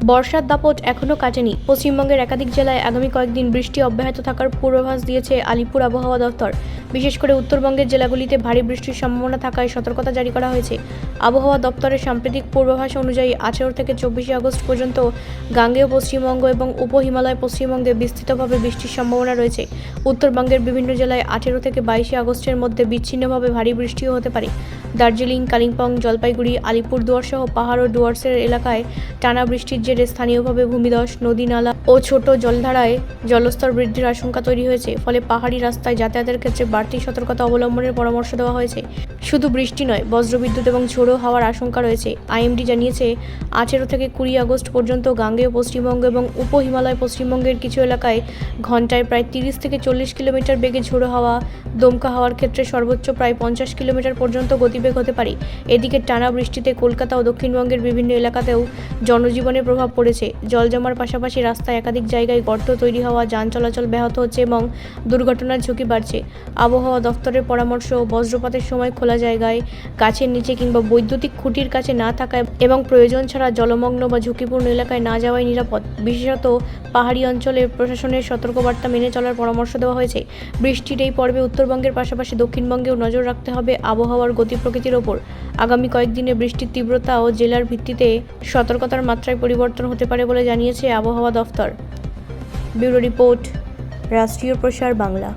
বর্ষার দাপট এখনও কাটেনি। পশ্চিমবঙ্গের একাধিক জেলায় আগামী কয়েকদিন বৃষ্টি অব্যাহত থাকার পূর্বাভাস দিয়েছে আলিপুর আবহাওয়া দফতর। বিশেষ করে উত্তরবঙ্গের জেলাগুলিতে ভারী বৃষ্টির সম্ভাবনা থাকায় সতর্কতা জারি করা হয়েছে। আবহাওয়া দপ্তরের সাম্প্রতিক পূর্বাভাস অনুযায়ী 18 থেকে 24 আগস্ট পর্যন্ত গাঙ্গেয় পশ্চিমবঙ্গ এবং উপহিমালয় পশ্চিমবঙ্গে বিস্তৃতভাবে বৃষ্টির সম্ভাবনা রয়েছে। উত্তরবঙ্গের বিভিন্ন জেলায় 18 থেকে 22 আগস্টের মধ্যে বিচ্ছিন্নভাবে ভারী বৃষ্টিও হতে পারে। দার্জিলিং, কালিম্পং, জলপাইগুড়ি, আলিপুরদুয়ার সহ পাহাড় ও ডুয়ার্সের এলাকায় টানা বৃষ্টির জেরে স্থানীয়ভাবে ভূমিধস, নদী নালা ও ছোট জলধারায় জলস্তর বৃদ্ধির আশঙ্কা তৈরি হয়েছে। ফলে পাহাড়ি রাস্তায় যাতায়াতের ক্ষেত্রে বাড়তি সতর্কতা অবলম্বনের পরামর্শ দেওয়া হয়েছে। শুধু বৃষ্টি নয়, বজ্রবিদ্যুৎ এবং ঝোড়ো হাওয়ার আশঙ্কা রয়েছে। আইএমডি জানিয়েছে 18 থেকে 20 আগস্ট পর্যন্ত গাঙ্গেয় পশ্চিমবঙ্গ এবং উপহিমালয় পশ্চিমবঙ্গের কিছু এলাকায় ঘন্টায় প্রায় 30 থেকে 40 কিলোমিটার বেগে ঝোড়ো হাওয়া, দমকা হাওয়ার ক্ষেত্রে সর্বোচ্চ প্রায় 50 কিলোমিটার পর্যন্ত গতিবেগ হতে পারে। এদিকে টানা বৃষ্টিতে কলকাতা ও দক্ষিণবঙ্গের বিভিন্ন এলাকাতেও জনজীবনের প্রভাব পড়েছে। জল জমার পাশাপাশি রাস্তায় একাধিক জায়গায় গর্ত তৈরি হওয়া, যান চলাচল ব্যাহত হচ্ছে এবং দুর্ঘটনার ঝুঁকি বাড়ছে। আবহাওয়া দফতরের পরামর্শ, বজ্রপাতের সময় খোলা জায়গায়, গাছের নিচে কিংবা বৈদ্যুতিক খুঁটির কাছে না থাকা এবং প্রয়োজন ছাড়া জলমগ্ন বা ঝুঁকিপূর্ণ এলাকায় না যাওয়াই নিরাপদ। বিশেষত পাহাড়ি অঞ্চলে প্রশাসনের সতর্কবার্তা মেনে চলার পরামর্শ দেওয়া হয়েছে। বৃষ্টির এই পর্বে উত্তরবঙ্গের পাশাপাশি দক্ষিণবঙ্গেও নজর রাখতে হবে আবহাওয়ার গতি প্রকৃতির ওপর। আগামী কয়েকদিনে বৃষ্টির তীব্রতা ও জেলার ভিত্তিতে সতর্কতার মাত্রায় পরিবর্তন হতে পারে বলে জানিয়েছে আবহাওয়া দফতর। ব্যুরো রিপোর্ট, রাষ্ট্রীয় প্রসার বাংলা।